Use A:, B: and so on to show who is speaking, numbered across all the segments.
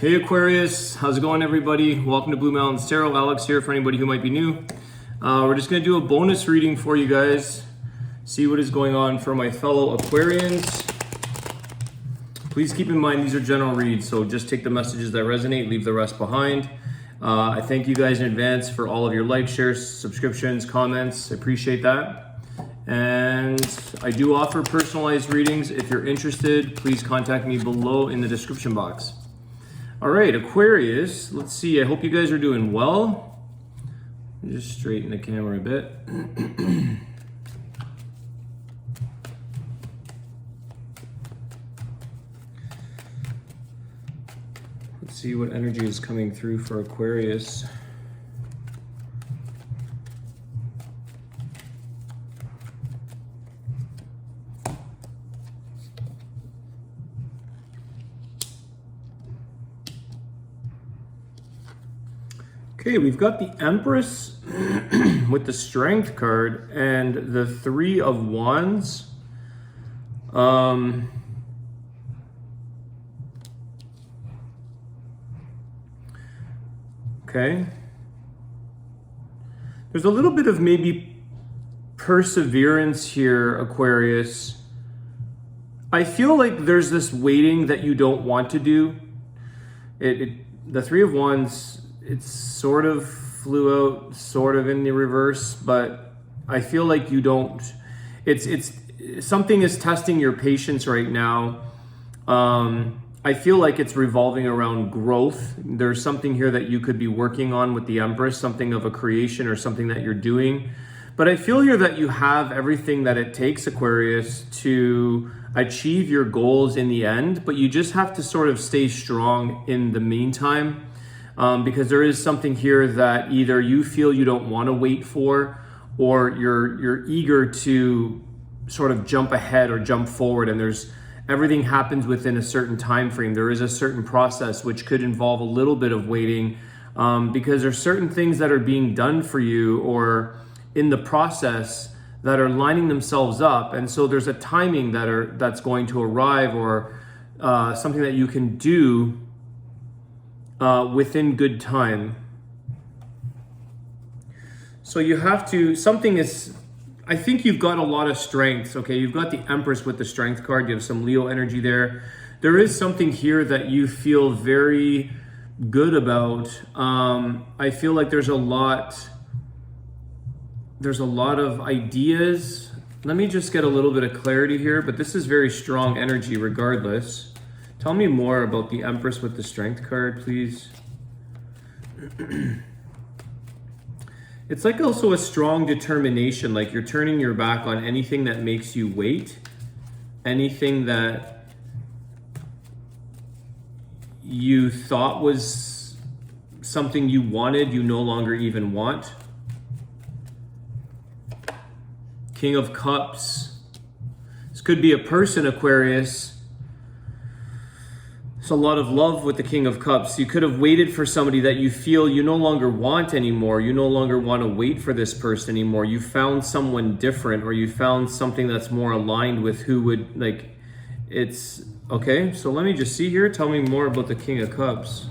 A: Hey Aquarius, how's it going everybody? Welcome to Blue Mountains Tarot. Alex here for anybody who might be new. We're just going to do a bonus reading for you guys. See what is going on for my fellow Aquarians. Please keep in mind these are general reads, so just take the messages that resonate, leave the rest behind. I thank you guys in advance for all of your likes, shares, subscriptions, comments. I appreciate that. And I do offer personalized readings. If you're interested, please contact me below in the description box. All right, Aquarius, let's see. I hope you guys are doing well. Just straighten the camera a bit. Let's see what energy is coming through for Aquarius. Okay, we've got the Empress with the Strength card and the Three of Wands. Okay. There's a little bit of maybe perseverance here, Aquarius. I feel like there's this waiting that you don't want to do. The Three of Wands, it sort of flew out, sort of in the reverse, but I feel like you don't, it's something is testing your patience right now. I feel like it's revolving around growth. There's something here that you could be working on with the Empress, something of a creation or something that you're doing. But I feel here that you have everything that it takes, Aquarius, to achieve your goals in the end, but you just have to sort of stay strong in the meantime. Because there is something here that either you feel you don't want to wait for, or you're eager to sort of jump ahead or jump forward, and everything happens within a certain time frame. There is a certain process which could involve a little bit of waiting, because there's certain things that are being done for you or in the process that are lining themselves up, and so there's a timing that's going to arrive, or something that you can do within good time. So you have to, I think you've got a lot of strength. Okay, you've got the Empress with the Strength card. You have some Leo energy there. There is something here that you feel very good about. I feel like there's a lot of ideas. Let me just get a little bit of clarity here, but this is very strong energy regardless. Tell me more about the Empress with the Strength card, please. It's like also a strong determination, like you're turning your back on anything that makes you wait, anything that you thought was something you wanted, you no longer even want. King of Cups. This could be a person, Aquarius. A lot of love with the King of Cups. You could have waited for somebody that you feel you no longer want anymore. You no longer want to wait for this person anymore. You found someone different, or you found something that's more aligned with who would, like, it's okay. So let me just see here. Tell me more about the King of Cups.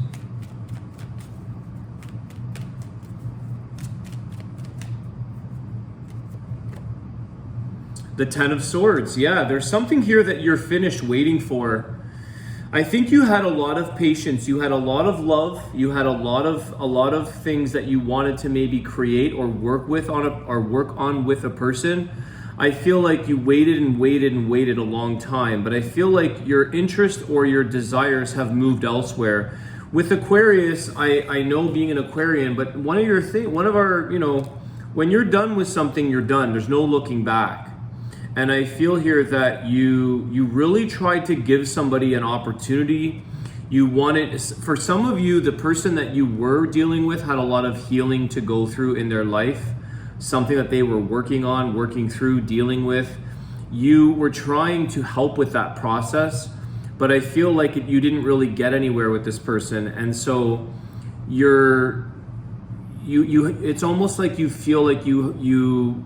A: The Ten of Swords. Yeah, there's something here that you're finished waiting for. I think you had a lot of patience, you had a lot of love, you had a lot of things that you wanted to maybe create or work on with a person. I feel like you waited and waited and waited a long time, but I feel like your interest or your desires have moved elsewhere. With Aquarius, I know being an Aquarian, but one of our, when you're done with something, you're done. There's no looking back. And I feel here that you really tried to give somebody an opportunity. You wanted, for some of you, the person that you were dealing with had a lot of healing to go through in their life, something that they were working on, working through, dealing with. You were trying to help with that process, but I feel like you didn't really get anywhere with this person. And so it's almost like you feel like you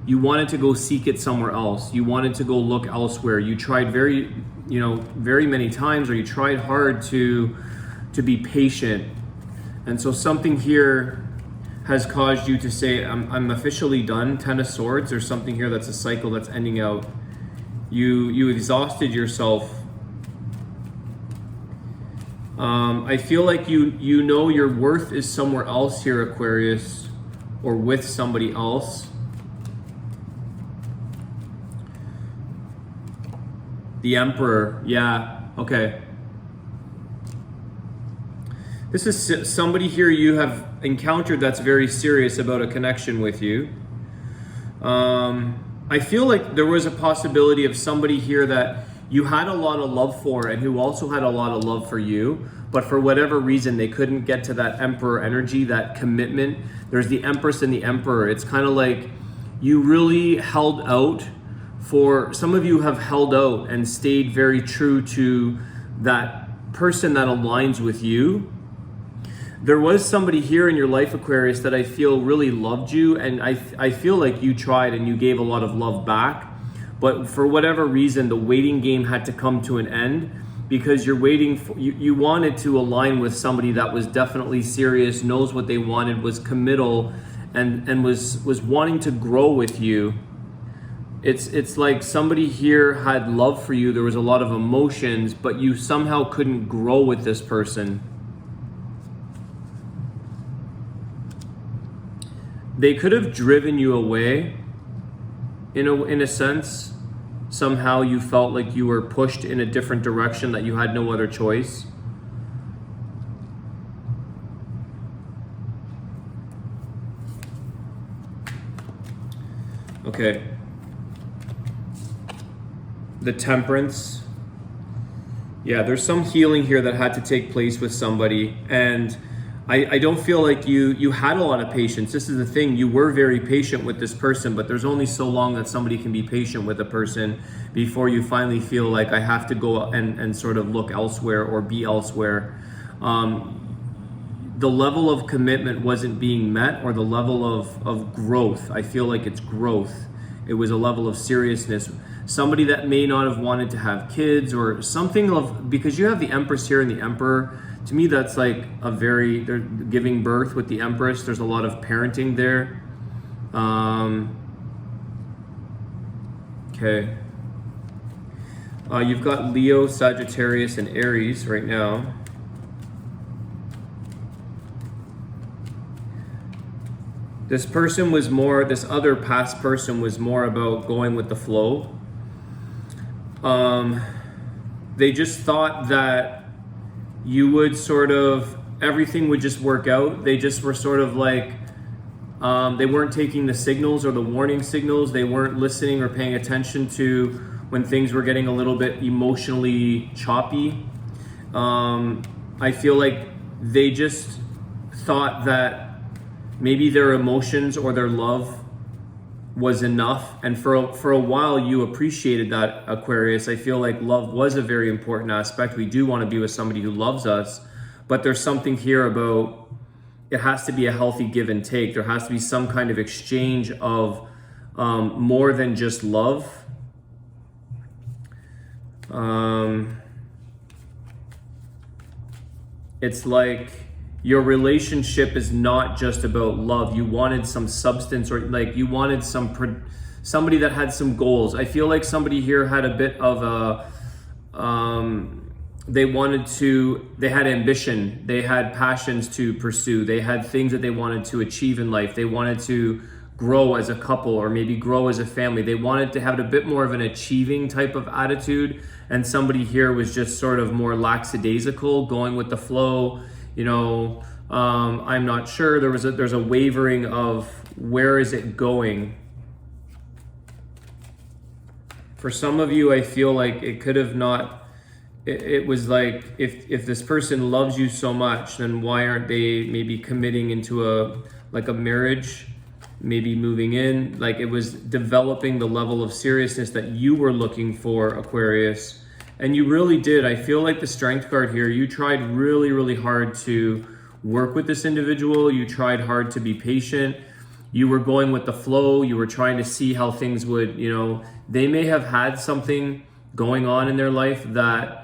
A: wanted to go seek it somewhere else. You wanted to go look elsewhere. You tried very very many times, or you tried hard to be patient. And so something here has caused you to say, I'm officially done, 10 of Swords, or something here that's a cycle that's ending out. You exhausted yourself. I feel like you know your worth is somewhere else here, Aquarius, or with somebody else. The Emperor, yeah, okay. This is somebody here you have encountered that's very serious about a connection with you. I feel like there was a possibility of somebody here that you had a lot of love for and who also had a lot of love for you, but for whatever reason they couldn't get to that Emperor energy, that commitment. There's the Empress and the Emperor. It's kind of like you really held out. For some of you have held out and stayed very true to that person that aligns with you. There was somebody here in your life, Aquarius, that I feel really loved you, and I feel like you tried and you gave a lot of love back, but for whatever reason the waiting game had to come to an end, because you're waiting for, you wanted to align with somebody that was definitely serious, knows what they wanted, was committal, and was wanting to grow with you. It's like somebody here had love for you, there was a lot of emotions, but you somehow couldn't grow with this person. They could have driven you away in a sense. Somehow you felt like you were pushed in a different direction, that you had no other choice. Okay. The Temperance. Yeah, there's some healing here that had to take place with somebody, and I don't feel like you had a lot of patience. This is the thing, you were very patient with this person, but there's only so long that somebody can be patient with a person before you finally feel like I have to go and sort of look elsewhere or be elsewhere. The level of commitment wasn't being met, or the level of growth. I feel like it's growth. It was a level of seriousness. Somebody that may not have wanted to have kids or something because you have the Empress here and the Emperor. To me, that's like they're giving birth with the Empress. There's a lot of parenting there. Okay. You've got Leo, Sagittarius, and Aries right now. This other past person was more about going with the flow. They just thought that you would everything would just work out. They just were sort of like, they weren't taking the signals or the warning signals. They weren't listening or paying attention to when things were getting a little bit emotionally choppy. I feel like they just thought that maybe their emotions or their love was enough, and for a while you appreciated that, Aquarius. I feel like love was a very important aspect. We do want to be with somebody who loves us, but there's something here about it has to be a healthy give and take. There has to be some kind of exchange of more than just love. It's like your relationship is not just about love. You wanted some substance, or like you wanted somebody that had some goals. I feel like somebody here had a bit of a, they had ambition, they had passions to pursue, they had things that they wanted to achieve in life. They wanted to grow as a couple, or maybe grow as a family. They wanted to have a bit more of an achieving type of attitude, and somebody here was just sort of more lackadaisical, going with the flow. I'm not sure. There's a wavering of where is it going. For some of you, I feel like it could have not. It was like, if this person loves you so much, then why aren't they maybe committing into a marriage, maybe moving in? Like, it was developing the level of seriousness that you were looking for, Aquarius. And you really did. I feel like the Strength card here, you tried really, really hard to work with this individual. You tried hard to be patient. You were going with the flow. You were trying to see how things would, they may have had something going on in their life that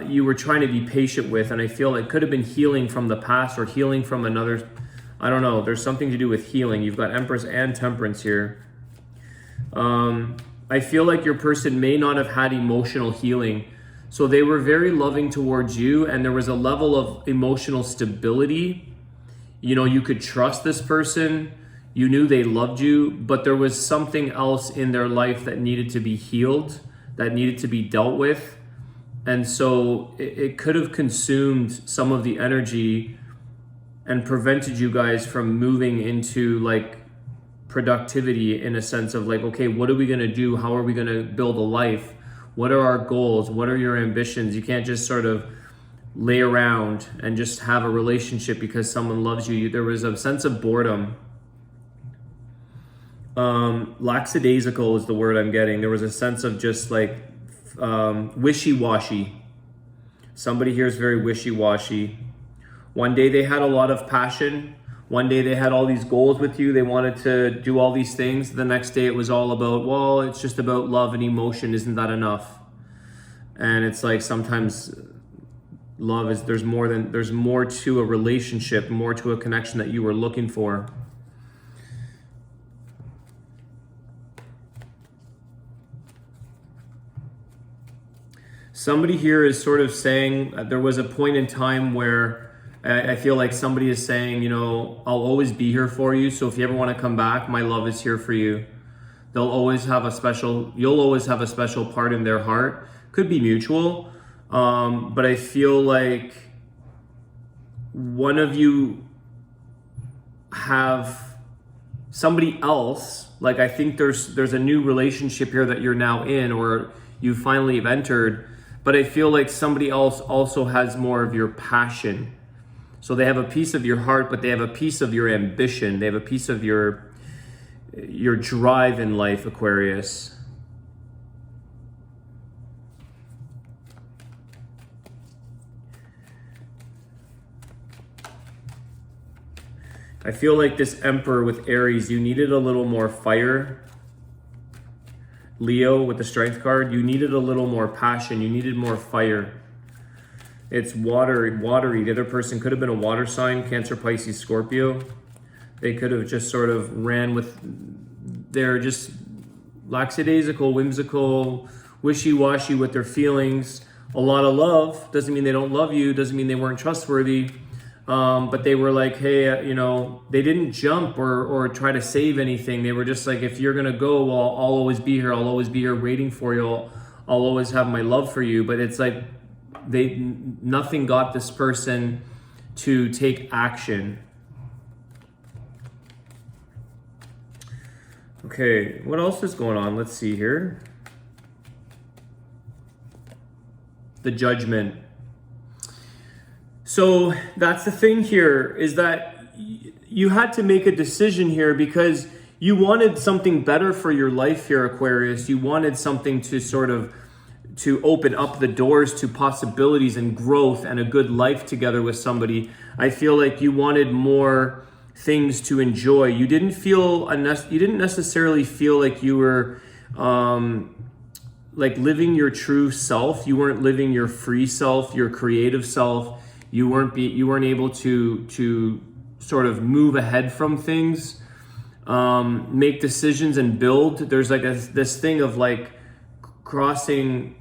A: you were trying to be patient with, and I feel it could have been healing from the past or healing from another, I don't know, there's something to do with healing. You've got Empress and Temperance here. I feel like your person may not have had emotional healing, so they were very loving towards you, and there was a level of emotional stability. You know, you could trust this person, you knew they loved you, but there was something else in their life that needed to be healed, that needed to be dealt with. And so it could have consumed some of the energy and prevented you guys from moving into like productivity, in a sense of like, okay, what are we going to do? How are we going to build a life? What are our goals? What are your ambitions? You can't just sort of lay around and just have a relationship because someone loves you. There was a sense of boredom. Lackadaisical is the word I'm getting. There was a sense of just like wishy-washy. Somebody here is very wishy-washy. One day they had a lot of passion. One day they had all these goals with you. They wanted to do all these things. The next day it was all about, well, it's just about love and emotion. Isn't that enough? And it's like sometimes love is, there's more to a relationship, more to a connection that you were looking for. Somebody here is sort of saying there was a point in time where I feel like somebody is saying, you know, I'll always be here for you. So if you ever want to come back, my love is here for you. You'll always have a special part in their heart. Could be mutual. But I feel like one of you have somebody else, like I think there's a new relationship here that you're now in, or you finally have entered, but I feel like somebody else also has more of your passion. So they have a piece of your heart, but they have a piece of your ambition. They have a piece of your drive in life, Aquarius. I feel like this Emperor with Aries, you needed a little more fire. Leo with the Strength card, you needed a little more passion. You needed more fire. It's watery. The other person could have been a water sign, Cancer, Pisces, Scorpio. They could have just sort of ran with, they're just lackadaisical, whimsical, wishy-washy with their feelings. A lot of love. Doesn't mean they don't love you. Doesn't mean they weren't trustworthy. But they were like, hey, you know, they didn't jump or try to save anything. They were just like, if you're going to go, well, I'll always be here. I'll always be here waiting for you. I'll always have my love for you. But it's like, nothing got this person to take action. Okay, what else is going on? Let's see here. The Judgment. So that's the thing here, is that you had to make a decision here because you wanted something better for your life here, Aquarius. You wanted something to sort of to open up the doors to possibilities and growth and a good life together with somebody. I feel like you wanted more things to enjoy. You didn't necessarily feel like you were like living your true self. You weren't living your free self, your creative self. You weren't able to sort of move ahead from things, make decisions and build. There's like this thing of like crossing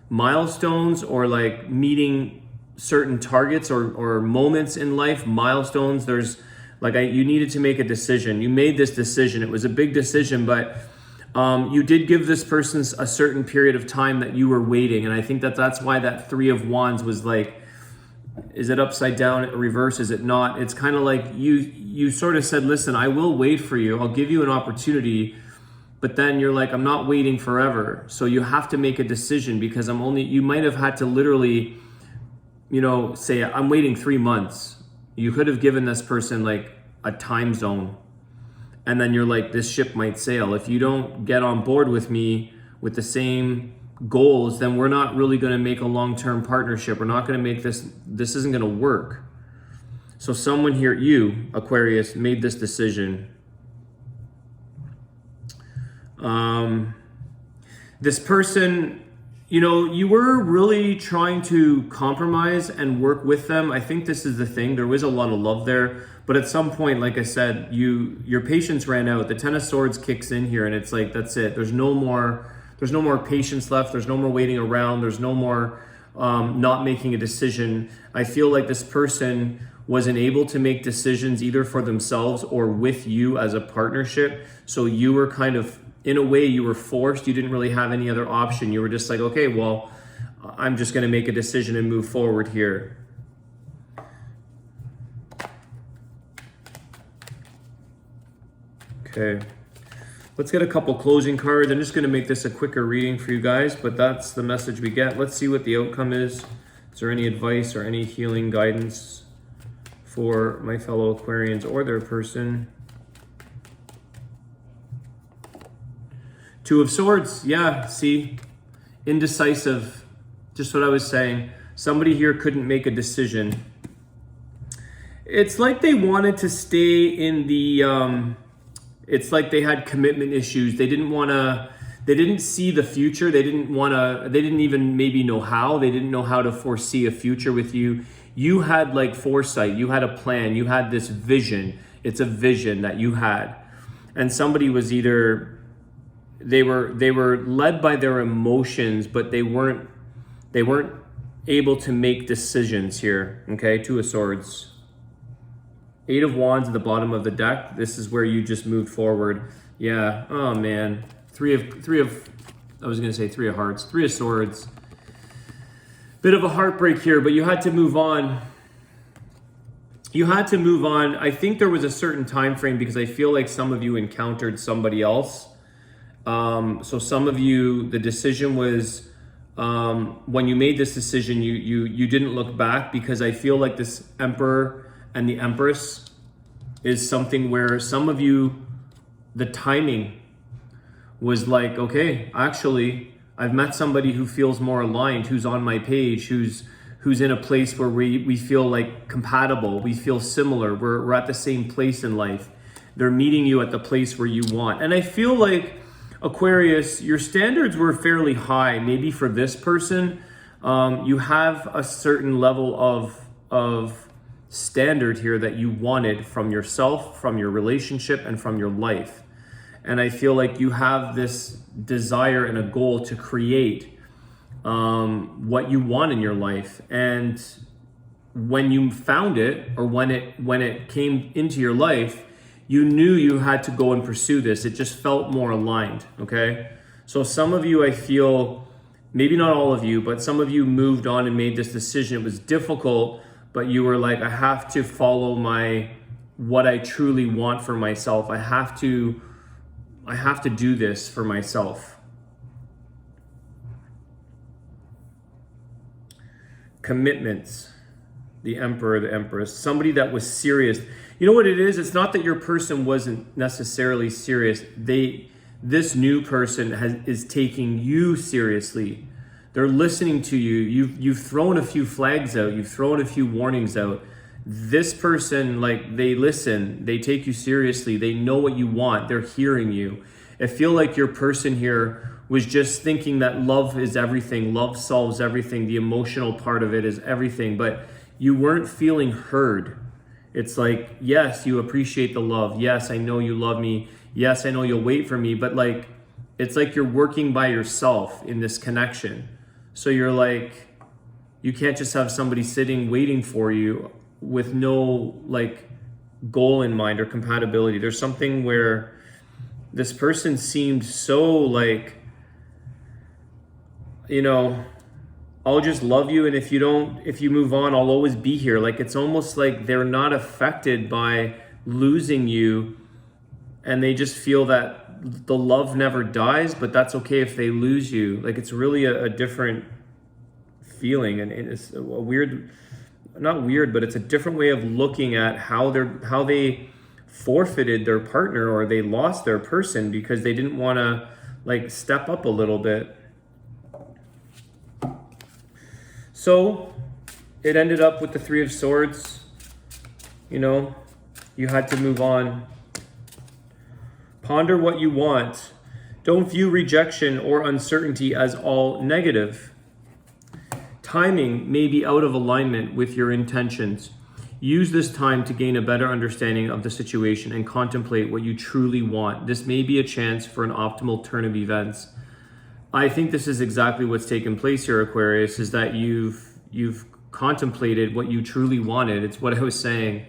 A: milestones, or like meeting certain targets or moments in life, milestones. There's like you needed to make a decision. You made this decision. It was a big decision, but you did give this person a certain period of time that you were waiting. And I think that's why that Three of Wands was like, is it upside down, reverse? Is it not? It's kind of like you sort of said, listen, I will wait for you. I'll give you an opportunity. But then you're like, I'm not waiting forever. So you have to make a decision, because you might have had to literally, you know, say, I'm waiting 3 months. You could have given this person like a time zone. And then you're like, this ship might sail. If you don't get on board with me with the same goals, then we're not really going to make a long-term partnership. We're not going to make this isn't going to work. So someone here, you, Aquarius, made this decision. this person, you know, you were really trying to compromise and work with them. I think this is the thing. There was a lot of love there, but at some point, like I said, your patience ran out. The Ten of Swords kicks in here, and it's like, that's it. There's no more patience left. There's no more waiting around. There's no more not making a decision. I feel like this person wasn't able to make decisions either for themselves or with you as a partnership. So you were kind of, in a way, you were forced. You didn't really have any other option. You were just like, okay, well, I'm just going to make a decision and move forward here. Okay, let's get a couple closing cards. I'm just going to make this a quicker reading for you guys, but that's the message we get. Let's see what the outcome is. Is there any advice or any healing guidance for my fellow Aquarians or their person? Two of Swords. Yeah, see, indecisive. Just what I was saying. Somebody here couldn't make a decision. It's like they wanted to stay in the, it's like they had commitment issues. They didn't see the future. They didn't even maybe know how. They didn't know how to foresee a future with you. You had like foresight. You had a plan. You had this vision. It's a vision that you had. And somebody was either, they were led by their emotions, but they weren't able to make decisions here. Okay, Two of Swords. Eight of Wands at the bottom of the deck. This is where you just moved forward. Yeah. Oh man. Three of Hearts. Three of Swords. Bit of a heartbreak here, but you had to move on. You had to move on. I think there was a certain time frame because I feel like some of you encountered somebody else. So some of you, the decision was, when you made this decision, you didn't look back, because I feel like this Emperor and the Empress is something where some of you, the timing was like, okay, actually, I've met somebody who feels more aligned, who's on my page, who's in a place where we feel like compatible, we feel similar, we're at the same place in life. They're meeting you at the place where you want. And I feel like, Aquarius, your standards were fairly high. Maybe for this person, you have a certain level of standard here that you wanted from yourself, from your relationship, and from your life. And I feel like you have this desire and a goal to create what you want in your life. And when you found it, or when it came into your life, you knew you had to go and pursue this. It just felt more aligned, okay? So some of you, I feel, maybe not all of you, but some of you moved on and made this decision. It was difficult, but you were like, I have to follow what I truly want for myself. I have to do this for myself. Commitments. The Emperor, the Empress. Somebody that was serious. You know what it is? It's not that your person wasn't necessarily serious. This new person is taking you seriously. They're listening to you. You've thrown a few flags out. You've thrown a few warnings out. This person, like, they listen. They take you seriously. They know what you want. They're hearing you. I feel like your person here was just thinking that love is everything. Love solves everything. The emotional part of it is everything. But you weren't feeling heard. It's like, yes, you appreciate the love. Yes, I know you love me. Yes, I know you'll wait for me. But like, it's like you're working by yourself in this connection. So you're like, you can't just have somebody sitting waiting for you with no like goal in mind or compatibility. There's something where this person seemed so like, you know, I'll just love you, and if you move on, I'll always be here. Like, it's almost like they're not affected by losing you, and they just feel that the love never dies, but that's okay if they lose you. Like, it's really a different feeling, and it's a weird, not weird, but it's a different way of looking at how they forfeited their partner, or they lost their person because they didn't want to like step up a little bit. So it ended up with the Three of Swords. You know, you had to move on. Ponder what you want. Don't view rejection or uncertainty as all negative. Timing may be out of alignment with your intentions. Use this time to gain a better understanding of the situation and contemplate what you truly want. This may be a chance for an optimal turn of events. I think this is exactly what's taken place here, Aquarius, is that you've contemplated what you truly wanted. It's what I was saying.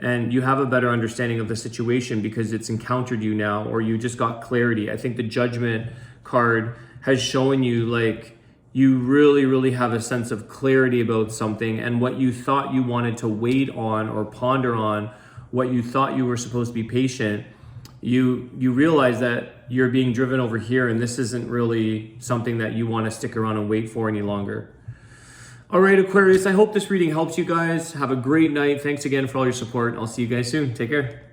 A: And you have a better understanding of the situation because it's encountered you now, or you just got clarity. I think the Judgment card has shown you like you really, really have a sense of clarity about something, and what you thought you wanted to wait on or ponder on, what you thought you were supposed to be patient, you realize that you're being driven over here, and this isn't really something that you want to stick around and wait for any longer. All right, Aquarius, I hope this reading helps you guys. Have a great night. Thanks again for all your support. I'll see you guys soon. Take care.